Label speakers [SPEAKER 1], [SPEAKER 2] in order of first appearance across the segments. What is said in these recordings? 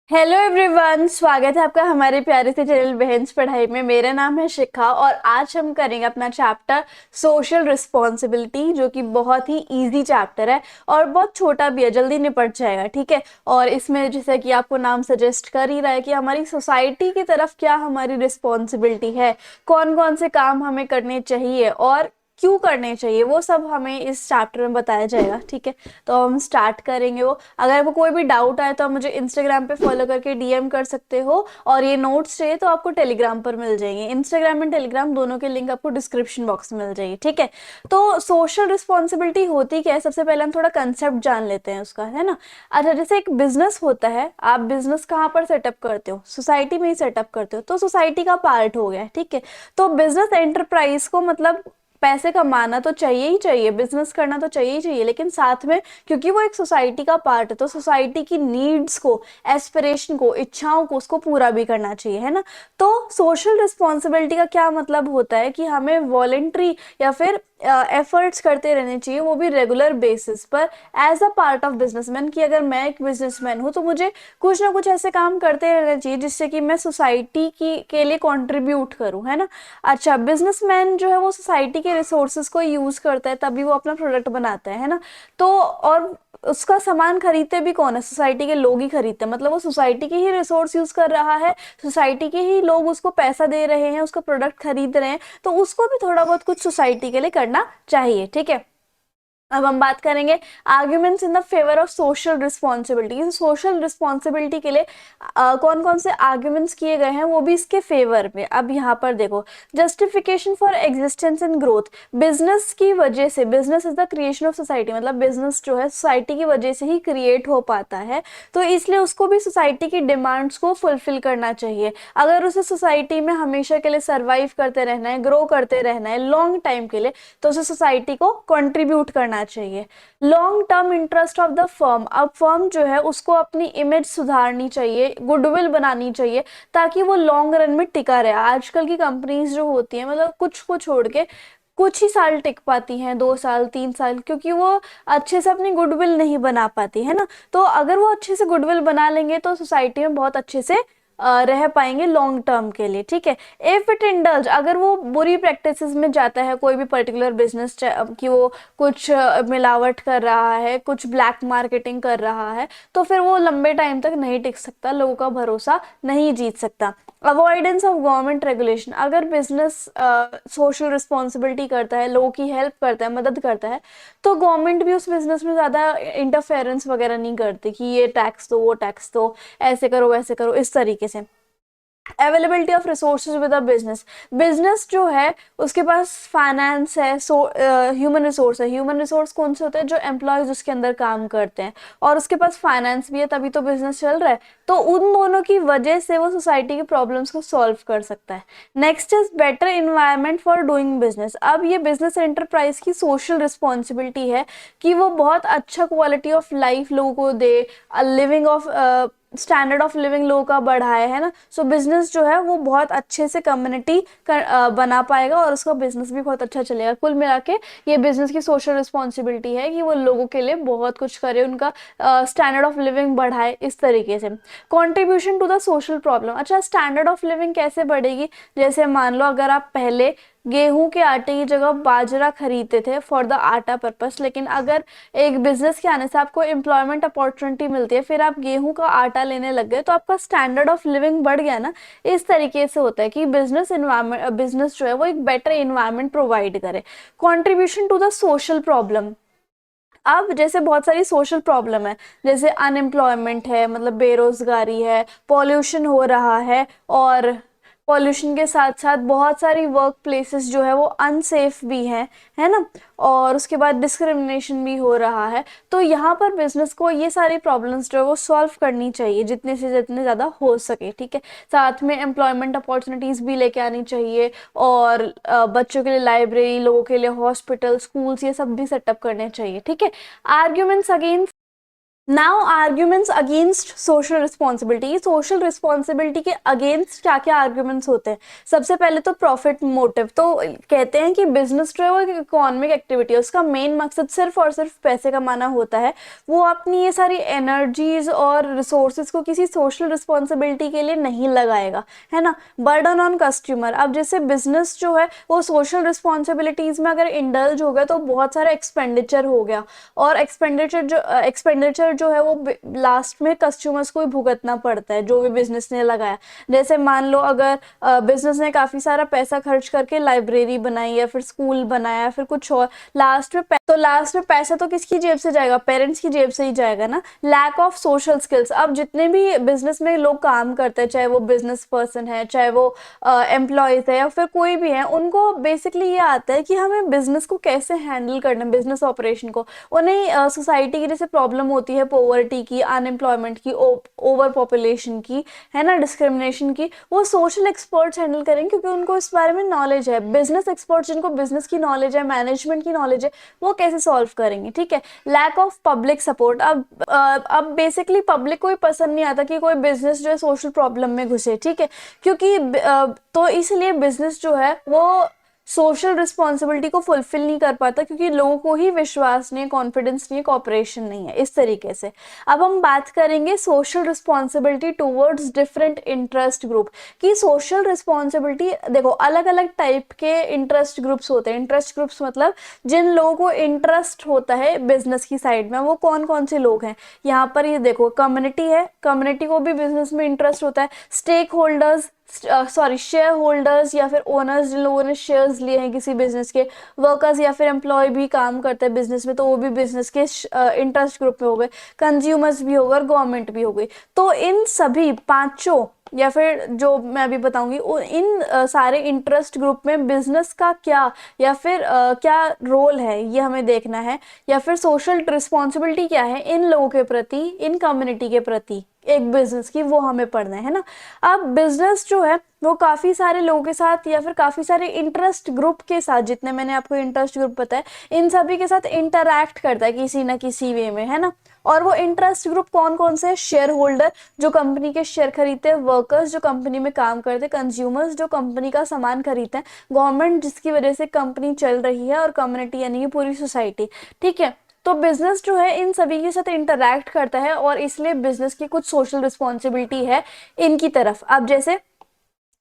[SPEAKER 1] Hello everyone, स्वागत है आपका हमारे प्यारे से चैनल बहन्स पढ़ाई में। मेरा नाम है शिखा और आज हम करेंगे अपना चैप्टर सोशल रिस्पॉन्सिबिलिटी, जो कि बहुत ही इजी चैप्टर है और बहुत छोटा भी है, जल्दी निपट जाएगा। ठीक है। और इसमें जैसे कि आपको नाम सजेस्ट कर ही रहा है कि हमारी सोसाइटी की तरफ क्या हमारी रिस्पॉन्सिबिलिटी है, कौन कौन से काम हमें करने चाहिए और क्यों करने चाहिए, वो सब हमें इस चैप्टर में बताया जाएगा। ठीक है। तो हम स्टार्ट करेंगे। वो अगर आपको कोई भी डाउट आए तो आप मुझे इंस्टाग्राम पे फॉलो करके डीएम कर सकते हो, और ये नोट्स चाहिए तो आपको टेलीग्राम पर मिल जाएंगे। इंस्टाग्राम एंड टेलीग्राम दोनों के लिंक आपको डिस्क्रिप्शन बॉक्स में मिल जाएगी। ठीक है। तो सोशल रिस्पॉन्सिबिलिटी होती क्या है, सबसे पहले हम थोड़ा कंसेप्ट जान लेते हैं उसका, है ना। अच्छा, जैसे एक बिजनेस होता है, आप बिजनेस कहाँ पर सेटअप करते हो? सोसाइटी में ही सेटअप करते हो, तो सोसाइटी का पार्ट हो गया। ठीक है। तो बिजनेस एंटरप्राइज को मतलब पैसे कमाना तो चाहिए ही चाहिए, बिजनेस करना तो चाहिए ही चाहिए, लेकिन साथ में क्योंकि वो एक सोसाइटी का पार्ट है तो सोसाइटी की नीड्स को, एस्पिरेशन को, इच्छाओं को, उसको पूरा भी करना चाहिए, है ना। तो सोशल रिस्पॉन्सिबिलिटी का क्या मतलब होता है कि हमें वॉलेंट्री या फिर एफर्ट्स करते रहने चाहिए, वो भी रेगुलर बेसिस पर, as a part of businessman. कि अगर मैं एक बिजनेसमैन हूँ तो मुझे कुछ ना कुछ ऐसे काम करते रहना चाहिए जिससे कि मैं सोसाइटी की के लिए कंट्रीब्यूट करूँ, है ना। अच्छा, बिजनेसमैन जो है वो सोसाइटी के रिसोर्सेज को यूज करता है, तभी वो अपना प्रोडक्ट बनाता है ना। तो और उसका सामान खरीदते भी कौन है? सोसाइटी के लोग ही खरीदते हैं, मतलब वो सोसाइटी के ही रिसोर्स यूज कर रहा है, सोसाइटी के ही लोग उसको पैसा दे रहे हैं, उसका प्रोडक्ट खरीद रहे हैं, तो उसको भी थोड़ा बहुत कुछ सोसाइटी के लिए करना चाहिए। ठीक है। अब हम बात करेंगे arguments in the favour of social responsibility. Social responsibility के लिए कौन कौन से आर्ग्यूमेंट्स किए गए हैं, वो भी इसके फेवर में। अब यहाँ पर देखो, justification for existence and growth. Business की वजह से, business is the creation of society, मतलब बिजनेस जो है सोसाइटी की वजह से ही क्रिएट हो पाता है, तो इसलिए उसको भी सोसाइटी की डिमांड्स को फुलफिल करना चाहिए। अगर उसे सोसाइटी में हमेशा के लिए सर्वाइव करते रहना है, ग्रो करते रहना है लॉन्ग टाइम के लिए, तो उसे सोसाइटी को कंट्रीब्यूट करना चाहिए। Long term interest of the firm, अब फर्म जो है उसको अपनी इमेज सुधारनी चाहिए, गुडविल बनानी चाहिए, ताकि वो लॉन्ग रन में टिका रहे। आजकल की कंपनीज जो होती हैं, मतलब कुछ को छोड़ के कुछ ही साल टिक पाती हैं, 2 साल 3 साल, क्योंकि वो अच्छे से अपनी गुडविल नहीं बना पाती, है ना। तो अगर वो अच्छे से गुडविल बना लेंगे तो सोसाइटी में बहुत अच्छे से रह पाएंगे लॉन्ग टर्म के लिए। ठीक है। इफ इट इंडल्ज, अगर वो बुरी प्रैक्टिसेस में जाता है, कोई भी पर्टिकुलर बिजनेस कि वो कुछ मिलावट कर रहा है, कुछ ब्लैक मार्केटिंग कर रहा है, तो फिर वो लंबे टाइम तक नहीं टिक सकता, लोगों का भरोसा नहीं जीत सकता। अवॉइडेंस ऑफ गवर्नमेंट रेगुलेशन, अगर बिजनेस सोशल रिस्पॉन्सिबिलिटी करता है, लोगों की हेल्प करता है, मदद करता है, तो गवर्नमेंट भी उस बिजनेस में ज़्यादा इंटरफेरेंस वगैरह नहीं करती कि ये टैक्स दो, वो टैक्स दो, ऐसे करो वैसे करो, इस तरीके से। Availability of resources with a business, business जो है उसके पास फाइनेंस है, ह्यूमन रिसोर्स है। ह्यूमन रिसोर्स कौन से होते हैं? जो एम्प्लॉयज उसके अंदर काम करते हैं, और उसके पास फाइनेंस भी है, तभी तो बिजनेस चल रहा है। तो उन दोनों की वजह से वो सोसाइटी के प्रॉब्लम्स को सॉल्व कर सकता है। Next is better environment for doing business. अब ये बिजनेस एंटरप्राइज की सोशल रिस्पॉन्सिबिलिटी है कि वो बहुत अच्छा क्वालिटी ऑफ लाइफ लोगों को दे, living of standard of living लोगों का बढ़ाए, है ना। सो बिजनेस जो है वो बहुत अच्छे से कम्युनिटी बना पाएगा और उसका बिजनेस भी बहुत अच्छा चलेगा। कुल मिला के ये बिजनेस की सोशल रिस्पॉन्सिबिलिटी है कि वो लोगों के लिए बहुत कुछ करे, उनका स्टैंडर्ड ऑफ लिविंग बढ़ाए, इस तरीके से। Contribution to the social problem, अच्छा स्टैंडर्ड ऑफ लिविंग कैसे बढ़ेगी? जैसे मान लो अगर आप पहले गेहूं के आटे की जगह बाजरा खरीदते थे फॉर द आटा पर्पस, लेकिन अगर एक बिजनेस के आने से आपको एम्प्लॉयमेंट अपॉर्चुनिटी मिलती है, फिर आप गेहूं का आटा लेने लग गए, तो आपका स्टैंडर्ड ऑफ लिविंग बढ़ गया ना। इस तरीके से होता है कि बिजनेस इन्वायरमेंट, बिजनेस जो है वो एक बेटर इन्वायरमेंट प्रोवाइड करे। Contribution to the social problem, अब जैसे बहुत सारी सोशल प्रॉब्लम है, जैसे अनएम्प्लॉयमेंट है, मतलब बेरोजगारी है, पॉल्यूशन हो रहा है, और पॉल्यूशन के साथ साथ बहुत सारी वर्क प्लेसेस जो है वो अनसेफ भी हैं, है ना। और उसके बाद डिस्क्रिमिनेशन भी हो रहा है। तो यहाँ पर बिजनेस को ये सारी प्रॉब्लम्स जो है वो सॉल्व करनी चाहिए, जितने से जितने ज़्यादा हो सके। ठीक है। साथ में एम्प्लॉयमेंट अपॉर्चुनिटीज़ भी लेके आनी चाहिए, और बच्चों के लिए लाइब्रेरी, लोगों के लिए हॉस्पिटल, स्कूल्स, ये सब भी सेटअप करने चाहिए। ठीक है। Arguments against now arguments against social responsibility. Social responsibility के अगेंस्ट क्या क्या आर्ग्यूमेंट्स होते हैं? सबसे पहले तो प्रॉफिट मोटिव। तो कहते हैं कि बिजनेस जो है वो एक इकोनॉमिक एक्टिविटी है, उसका मेन मकसद सिर्फ और सिर्फ पैसे कमाना होता है। वो अपनी ये सारी एनर्जीज और रिसोर्सेज को किसी सोशल रिस्पॉन्सिबिलिटी के लिए नहीं लगाएगा, है ना। Burden on customer. अब जैसे बिजनेस जो है वो सोशल रिस्पॉन्सिबिलिटीज में अगर इंडल्ज हो गया तो बहुत सारा एक्सपेंडिचर हो गया, और एक्सपेंडिचर जो है वो लास्ट में कस्टमर्स को ही भुगतना पड़ता है, जो भी बिजनेस ने लगाया। जैसे मान लो अगर बिजनेस ने काफी सारा पैसा खर्च करके लाइब्रेरी बनाई या फिर स्कूल बनाया या फिर कुछ और, लास्ट में पैसा तो किसकी जेब से जाएगा? पेरेंट्स की जेब से ही जाएगा ना। Lack of social skills. अब जितने भी बिजनेस में लोग काम करते हैं, चाहे वो बिजनेस पर्सन है, चाहे वो एम्प्लॉयज है या फिर कोई भी है, उनको बेसिकली ये आता है कि हमें बिजनेस को कैसे हैंडल करना है, बिजनेस ऑपरेशन को। उन्हें सोसाइटी की जैसे प्रॉब्लम होती है पॉवर्टी की, अनएम्प्लॉयमेंट की, ओवर पॉपुलेशन की, है ना, डिस्क्रिमिनेशन की, वो सोशल एक्सपर्ट्स हैंडल करेंगे क्योंकि उनको इस बारे में नॉलेज है। बिजनेस एक्सपर्ट्स जिनको बिजनेस की नॉलेज है, मैनेजमेंट की नॉलेज है, वो कैसे सॉल्व करेंगे, ठीक है। Lack of public support. अब बेसिकली पब्लिक को ही पसंद नहीं आता कि कोई बिजनेस जो है सोशल प्रॉब्लम में घुसे, ठीक है, क्योंकि तो इसलिए बिजनेस जो है वो सोशल रिस्पॉन्सिबिलिटी को फुलफिल नहीं कर पाता, क्योंकि लोगों को ही विश्वास नहीं है, कॉन्फिडेंस नहीं है, कॉपरेशन नहीं है, इस तरीके से। अब हम बात करेंगे social responsibility towards different interest group. कि सोशल रिस्पॉन्सिबिलिटी देखो, अलग अलग टाइप के इंटरेस्ट ग्रुप्स होते हैं। इंटरेस्ट ग्रुप्स मतलब जिन लोगों को इंटरेस्ट होता है बिजनेस की साइड में, वो कौन कौन से लोग हैं? यहाँ पर ये देखो, कम्युनिटी है, कम्युनिटी को भी बिजनेस में इंटरेस्ट होता है। Stakeholders, sorry shareholders या फिर ओनर्स, जिन लोगों ने शेयर्स लिए हैं किसी बिजनेस के। वर्कर्स या फिर एम्प्लॉय भी काम करते हैं बिजनेस में, तो वो भी बिजनेस के इंटरेस्ट ग्रुप में हो गए। कंज्यूमर्स भी हो गए और गवर्नमेंट भी हो गई। तो इन सभी पांचों या फिर जो मैं अभी बताऊंगी इन सारे इंटरेस्ट ग्रुप में बिजनेस का क्या या फिर क्या रोल है, ये हमें देखना है। या फिर सोशल रिस्पॉन्सिबिलिटी क्या है इन लोगों के प्रति, इन कम्युनिटी के प्रति एक बिजनेस की, वो हमें पढ़ना है ना। अब बिजनेस जो है वो काफी सारे लोगों के साथ या फिर काफी सारे इंटरेस्ट ग्रुप के साथ, जितने मैंने आपको इंटरेस्ट ग्रुप बताया, इन सभी के साथ इंटरैक्ट करता है किसी ना किसी वे में, है ना। और वो इंटरेस्ट ग्रुप कौन कौन से? शेयर होल्डर जो कंपनी के शेयर खरीदते हैं, वर्कर्स जो कंपनी में काम करते हैं, कंज्यूमर्स जो कंपनी का सामान खरीदते हैं, गवर्नमेंट जिसकी वजह से कंपनी चल रही है, और कम्युनिटी यानी कि पूरी सोसाइटी, ठीक है। तो बिजनेस जो है इन सभी के साथ इंटरैक्ट करता है, और इसलिए बिजनेस की कुछ सोशल रिस्पॉन्सिबिलिटी है इनकी तरफ। अब जैसे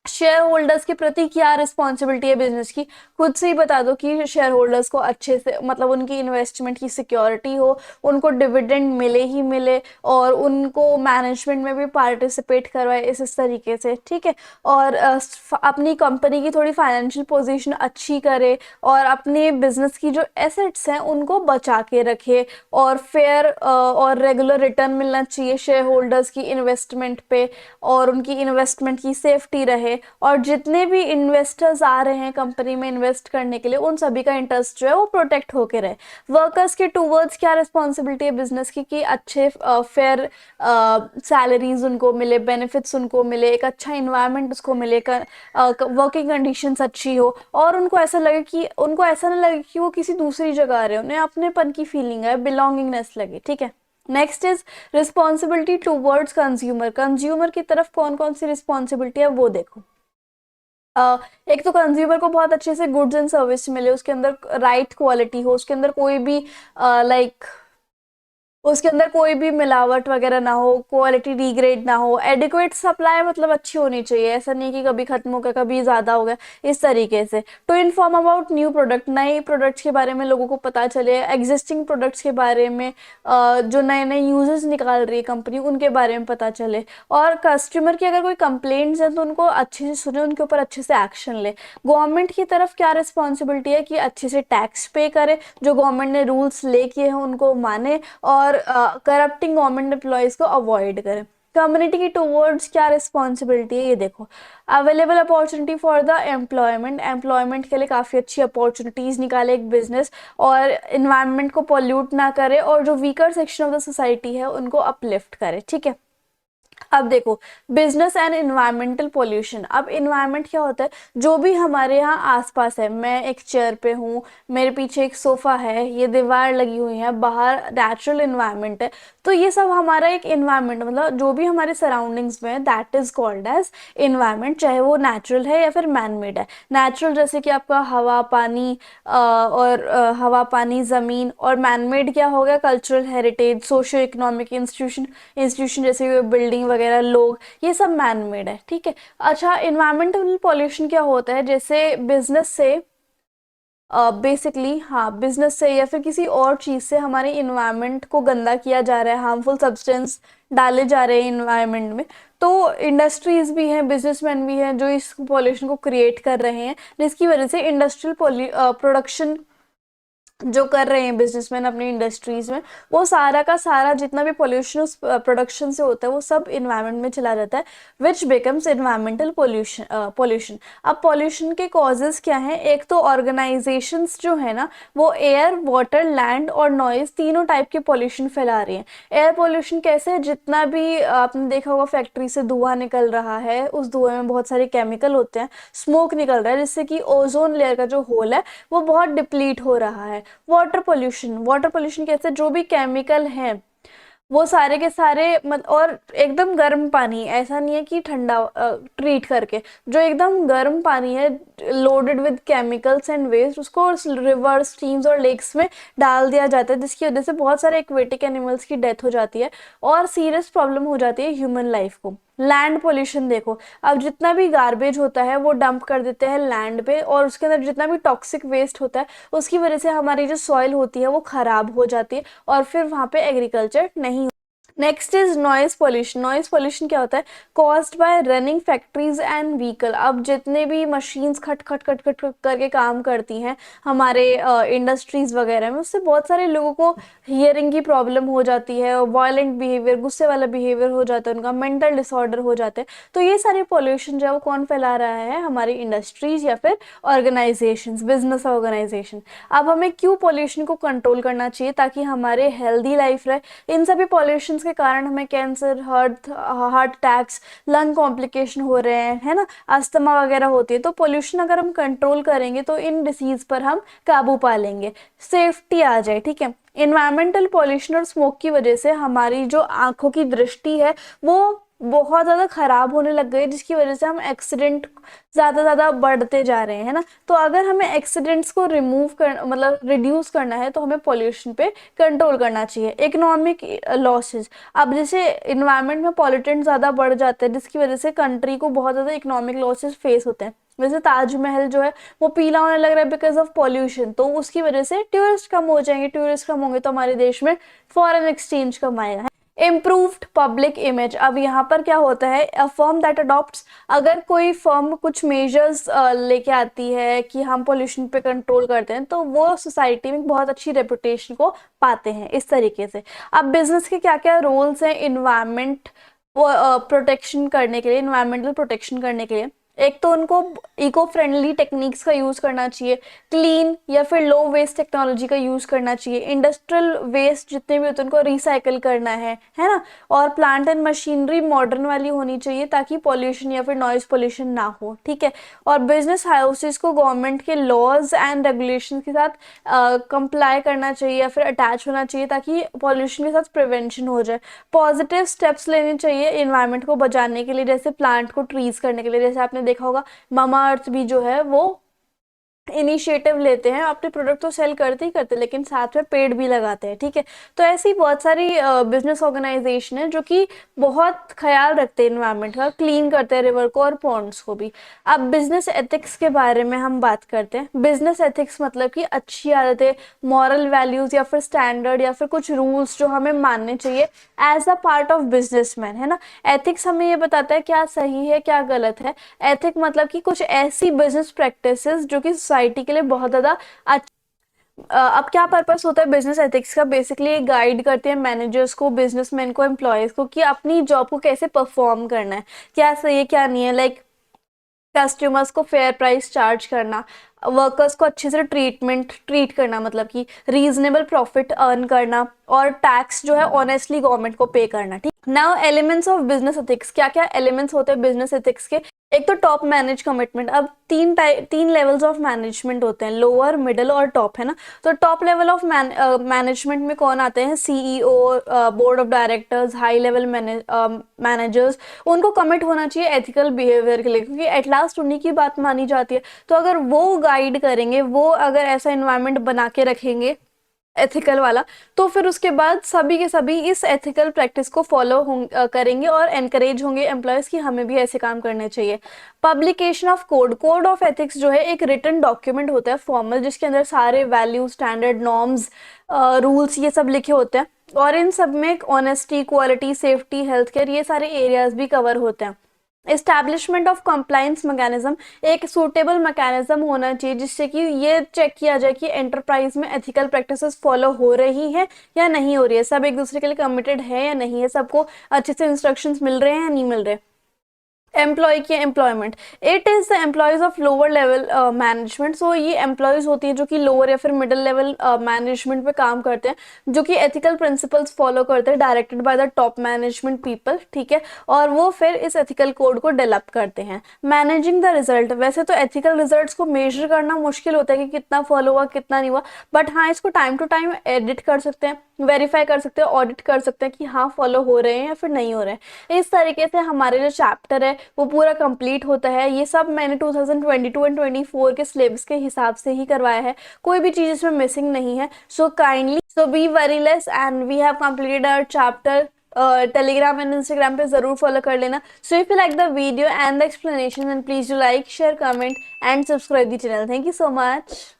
[SPEAKER 1] शेयर होल्डर्स के प्रति क्या रिस्पॉन्सिबिलिटी है बिजनेस की, खुद से ही बता दो कि शेयर होल्डर्स को अच्छे से, मतलब उनकी इन्वेस्टमेंट की सिक्योरिटी हो, उनको डिविडेंड मिले ही मिले, और उनको मैनेजमेंट में भी पार्टिसिपेट करवाए इस तरीके से, ठीक है। और अपनी कंपनी की थोड़ी फाइनेंशियल पोजीशन अच्छी करे, और अपने बिजनेस की जो एसेट्स हैं उनको बचा के रखे, और फेयर और रेगुलर रिटर्न मिलना चाहिए शेयर होल्डर्स की इन्वेस्टमेंट पे, और उनकी इन्वेस्टमेंट की सेफ्टी रहे, और जितने भी इन्वेस्टर्स आ रहे हैं कंपनी में इन्वेस्ट करने के लिए, उन सभी का इंटरेस्ट जो है वो प्रोटेक्ट होके रहे। वर्कर्स के टूवर्ड्स क्या रिस्पॉन्सिबिलिटी है बिजनेस की, कि अच्छे फेयर सैलरीज उनको मिले, बेनिफिट्स उनको मिले, एक अच्छा इन्वायरमेंट उसको मिले, वर्किंग कंडीशंस अच्छी हो, और उनको ऐसा ना लगे कि वो किसी दूसरी जगह आ रहे हैं, उन्हें अपनेपन की फीलिंग है, बिलोंगिंगनेस लगे, ठीक है। Next is responsibility towards consumer. Consumer की तरफ कौन कौन सी रिस्पॉन्सिबिलिटी है वो देखो। एक तो कंज्यूमर को बहुत अच्छे से गुड्स एंड सर्विस मिले, उसके अंदर राइट क्वालिटी हो, उसके अंदर कोई भी लाइक उसके अंदर कोई भी मिलावट वगैरह ना हो, क्वालिटी डिग्रेड ना हो, एडिक्वेट सप्लाई मतलब अच्छी होनी चाहिए, ऐसा नहीं कि कभी खत्म हो गया, कभी ज़्यादा हो गया, इस तरीके से। To inform about new product, नए प्रोडक्ट्स के बारे में लोगों को पता चले, एग्जिस्टिंग प्रोडक्ट्स के बारे में जो नए नए यूजर्स निकाल रही है कंपनी, उनके बारे में पता चले। और कस्टमर की अगर कोई कंप्लेंट्स हैं तो उनको अच्छे से सुने, उनके ऊपर अच्छे से एक्शन ले। गवर्नमेंट की तरफ क्या रिस्पॉन्सिबिलिटी है, कि अच्छे से टैक्स पे करे, जो गवर्नमेंट ने रूल्स ले किए हैं उनको माने, और करप्टिंग गवर्नमेंट एम्प्लॉयज को अवॉइड करें। कम्युनिटी की टूवर्ड्स क्या रिस्पॉन्सिबिलिटी है, ये देखो। Available opportunity for the employment के लिए काफ़ी अच्छी अपॉर्चुनिटीज़ निकाले एक बिजनेस, और इन्वायरमेंट को पॉल्यूट ना करे, और जो weaker section of the society है उनको अपलिफ्ट करे, ठीक है। अब देखो, बिजनेस एंड इन्वायरमेंटल पोल्यूशन। अब इन्वायरमेंट क्या होता है, जो भी हमारे यहाँ आसपास है, मैं एक चेयर पे हूँ, मेरे पीछे एक सोफा है, ये दीवार लगी हुई है, बाहर नेचुरल इन्वायरमेंट है, तो ये सब हमारा एक इन्वायरमेंट, मतलब जो भी हमारे सराउंडिंग्स में है, that is called as environment, चाहे वो नेचुरल है या फिर मैन मेड है। नेचुरल जैसे कि आपका हवा पानी, हवा पानी ज़मीन, और मैन मेड क्या हो गया, cultural heritage, socio economic institution, जैसे बिल्डिंग वगैरह, लोग, ये सब मैन मेड है, ठीक है। अच्छा, इन्वायरमेंटल पॉल्यूशन क्या होता है, जैसे बिजनेस से, बेसिकली हाँ, बिजनेस से या फिर किसी और चीज़ से हमारे इन्वायरमेंट को गंदा किया जा रहा है, हार्मफुल सब्सटेंस डाले जा रहे हैं इन्वायरमेंट में। तो इंडस्ट्रीज भी हैं, बिजनेसमैन भी हैं जो इस पॉल्यूशन को क्रिएट कर रहे हैं, जिसकी वजह से इंडस्ट्रियल प्रोडक्शन जो कर रहे हैं बिजनेसमैन अपनी इंडस्ट्रीज में, वो सारा का सारा जितना भी पोल्यूशन उस प्रोडक्शन से होता है वो सब इन्वायरमेंट में चला जाता है, विच बिकम्स इन्वायरमेंटल पोल्यूशन। अब पोल्यूशन के कॉजेज क्या हैं, एक तो ऑर्गेनाइजेशंस जो है ना, वो एयर वाटर लैंड और नॉइज तीनों टाइप के पोल्यूशन फैला रही हैं। एयर पोल्यूशन कैसे, जितना भी आपने देखा होगा फैक्ट्री से धुआं निकल रहा है, उस धुएं में बहुत सारे केमिकल होते हैं, स्मोक निकल रहा है, जिससे कि ओजोन लेयर का जो होल है वो बहुत डिप्लीट हो रहा है। वाटर पोल्यूशन कैसे, जो भी केमिकल हैं वो सारे के सारे और एकदम गर्म पानी, ऐसा नहीं है कि ठंडा ट्रीट करके, जो एकदम गर्म पानी है loaded with chemicals and waste, उसको रिवर स्ट्रीम्स और लेक्स में डाल दिया जाता है, जिसकी वजह से बहुत सारे एक्वेटिक एनिमल्स की डेथ हो जाती है और सीरियस प्रॉब्लम हो जाती है ह्यूमन लाइफ को। लैंड पोल्यूशन देखो, अब जितना भी गार्बेज होता है वो डंप कर देते हैं लैंड पे, और उसके अंदर जितना भी टॉक्सिक वेस्ट होता है उसकी वजह से हमारी जो सॉइल होती है वो खराब हो जाती है और फिर वहाँ पे एग्रीकल्चर नहीं। Next is noise pollution. Noise pollution क्या होता है, caused by running factories and vehicle. अब जितने भी मशीन्स खट खट खट खट खट करके काम करती हैं हमारे इंडस्ट्रीज वगैरह में, उससे बहुत सारे लोगों को हियरिंग की प्रॉब्लम हो जाती है, वायलेंट बिहेवियर, गुस्से वाला बिहेवियर हो जाता है, उनका मेंटल डिसऑर्डर हो जाते हैं। तो ये सारे पोल्यूशन जो है वो कौन फैला रहा है, हमारी इंडस्ट्रीज या फिर ऑर्गेनाइजेशंस, बिजनेस ऑर्गेनाइजेशन। अब हमें क्यों पोल्यूशन को कंट्रोल करना चाहिए ताकि हमारे हेल्दी लाइफ रहे। इन सभी पॉल्यूशन के कारण हमें cancer, heart attacks, lung complication हो रहे हैं, है ना, अस्थमा वगैरह होती है। तो पोल्यूशन अगर हम कंट्रोल करेंगे तो इन डिसीज पर हम काबू पा लेंगे, सेफ्टी आ जाए, ठीक है। इन्वायरमेंटल पॉल्यूशन और स्मोक की वजह से हमारी जो आंखों की दृष्टि है वो बहुत ज़्यादा खराब होने लग गई, जिसकी वजह से हम एक्सीडेंट ज़्यादा बढ़ते जा रहे हैं, है ना। तो अगर हमें एक्सीडेंट्स को रिमूव कर, मतलब रिड्यूस करना है, तो हमें पॉल्यूशन पे कंट्रोल करना चाहिए। इकोनॉमिक लॉसेज, अब जैसे इन्वायरमेंट में पॉल्यूटेंट ज़्यादा बढ़ जाते हैं, जिसकी वजह से कंट्री को बहुत ज़्यादा इकोनॉमिक लॉसेज फेस होते हैं। वैसे ताजमहल जो है वो पीला होने लग रहा है बिकॉज ऑफ पॉल्यूशन, तो उसकी वजह से टूरिस्ट कम हो जाएंगे, टूरिस्ट कम होंगे तो हमारे देश में फॉरेन एक्सचेंज कम आएगा। इम्प्रूव्ड पब्लिक इमेज, अब यहाँ पर क्या होता है, अ फर्म दैट अडॉप्ट्स, अगर कोई फर्म कुछ मेजर्स लेके आती है कि हम पोल्यूशन पे कंट्रोल करते हैं, तो वो सोसाइटी में बहुत अच्छी रेपुटेशन को पाते हैं इस तरीके से। अब बिजनेस के क्या क्या रोल्स हैं इन्वायरमेंट प्रोटेक्शन करने के लिए, इन्वायरमेंटल प्रोटेक्शन करने के लिए। एक तो उनको इको फ्रेंडली टेक्निक्स का यूज़ करना चाहिए, क्लीन या फिर लो वेस्ट टेक्नोलॉजी का यूज़ करना चाहिए, इंडस्ट्रियल वेस्ट जितने भी होते हैं उनको रिसाइकल करना है ना, और प्लांट एंड मशीनरी मॉडर्न वाली होनी चाहिए ताकि पॉल्यूशन या फिर नॉइज पॉल्यूशन ना हो, ठीक है। और बिजनेस हाउसेस को गवर्नमेंट के लॉज एंड रेगुलेशन के साथ कंप्लाई करना चाहिए या फिर अटैच होना चाहिए ताकि पॉल्यूशन के साथ प्रिवेंशन हो जाए। पॉजिटिव स्टेप्स लेने चाहिए इन्वायरमेंट को बचाने के लिए, जैसे प्लांट को ट्रीज करने के लिए, जैसे आपने देखा होगा मामा अर्थ भी जो है वो इनिशिएटिव लेते हैं, अपने प्रोडक्ट तो सेल करते ही करते लेकिन साथ में पेड़ भी लगाते हैं, ठीक है। तो ऐसी बहुत सारी बिजनेस ऑर्गेनाइजेशन है जो कि बहुत ख्याल रखते हैं इन्वायरमेंट का, क्लीन करते हैं रिवर को और पॉन्ड्स को भी। अब बिजनेस एथिक्स के बारे में हम बात करते हैं। बिजनेस एथिक्स मतलब कि अच्छी आदतें, मॉरल वैल्यूज या फिर स्टैंडर्ड या फिर कुछ रूल्स जो हमें मानने चाहिए as a part of businessman, है ना। एथिक्स हमें ये बताता है क्या सही है क्या गलत है। एथिक मतलब कि कुछ ऐसी बिजनेस प्रैक्टिसेस जो कि सोसाइटी के लिए बहुत ज़्यादा अब क्या पर्पस होता है बिजनेस एथिक्स का, बेसिकली गाइड करते हैं मैनेजर्स को, बिजनेसमैन को, एम्प्लॉयज़ को कि अपनी जॉब को कैसे परफॉर्म करना है, क्या सही है क्या नहीं है। लाइक कस्टमर्स को फेयर प्राइस चार्ज करना, वर्कर्स को अच्छे से ट्रीट करना, मतलब कि रीजनेबल प्रॉफिट अर्न करना, और टैक्स जो है ऑनेस्टली गवर्नमेंट को पे करना, ठीक। Now elements of business ethics, क्या क्या एलिमेंट्स होते हैं बिजनेस एथिक्स के। एक तो टॉप मैनेज कमिटमेंट। अब तीन लेवल्स ऑफ मैनेजमेंट होते हैं, लोअर मिडल और टॉप, है ना। तो टॉप लेवल ऑफ मैनेजमेंट में कौन आते हैं, CEO, board of directors, high level managers. उनको कमिट होना चाहिए एथिकल बिहेवियर के लिए, क्योंकि एट लास्ट उन्हीं की बात मानी जाती है। तो अगर वो गाइड करेंगे, वो अगर ऐसा इन्वायरमेंट बना के रखेंगे एथिकल वाला, तो फिर उसके बाद सभी के सभी इस एथिकल प्रैक्टिस को फॉलो करेंगे और एनकरेज होंगे एम्प्लॉयज़ कि हमें भी ऐसे काम करने चाहिए। Publication of code of ethics जो है एक रिटन डॉक्यूमेंट होता है फॉर्मल, जिसके अंदर सारे वैल्यू, स्टैंडर्ड, नॉर्म्स, रूल्स ये सब लिखे होते हैं। और इन सब में honesty, quality, safety, health care, ये सारे एरियाज भी कवर होते हैं। एस्टैब्लिशमेंट ऑफ कंप्लाइंस मैकेनिज्म, एक सूटेबल मैकेनिज्म होना चाहिए जिससे कि ये चेक किया जाए कि एंटरप्राइज में एथिकल प्रैक्टिसेस फॉलो हो रही है या नहीं हो रही है, सब एक दूसरे के लिए कमिटेड है या नहीं है, सबको अच्छे से इंस्ट्रक्शंस मिल रहे हैं या नहीं मिल रहे। एम्प्लॉय की employment, it is the employees of lower level management. So ये एम्प्लॉयज होती हैं जो कि लोअर या फिर मिडिल लेवल मैनेजमेंट पे काम करते हैं, जो कि एथिकल प्रिंसिपल्स फॉलो करते हैं, directed by the top management people, ठीक है। और वो फिर इस एथिकल कोड को डेवलप करते हैं। मैनेजिंग द रिजल्ट, वैसे तो एथिकल रिजल्ट्स को मेजर करना मुश्किल होता है कि कितना फॉलो हुआ कितना नहीं हुआ, बट हाँ इसको टाइम टू टाइम एडिट कर सकते हैं, वेरीफाई कर सकते हैं, ऑडिट कर सकते हैं कि हाँ फॉलो हो रहे हैं या फिर नहीं हो रहे हैं। इस तरीके से हमारे जो चैप्टर है वो पूरा कंप्लीट होता है। ये सब मैंने 2022 एंड 24 के सिलेबस के हिसाब से ही करवाया है, कोई भी चीज़ इसमें मिसिंग नहीं है। So kindly, so be very less and we have completed our chapter. Telegram and Instagram पे जरूर फॉलो कर लेना। So if you like the video and the explanation, and please do like, share, comment and subscribe the channel. Thank you so much.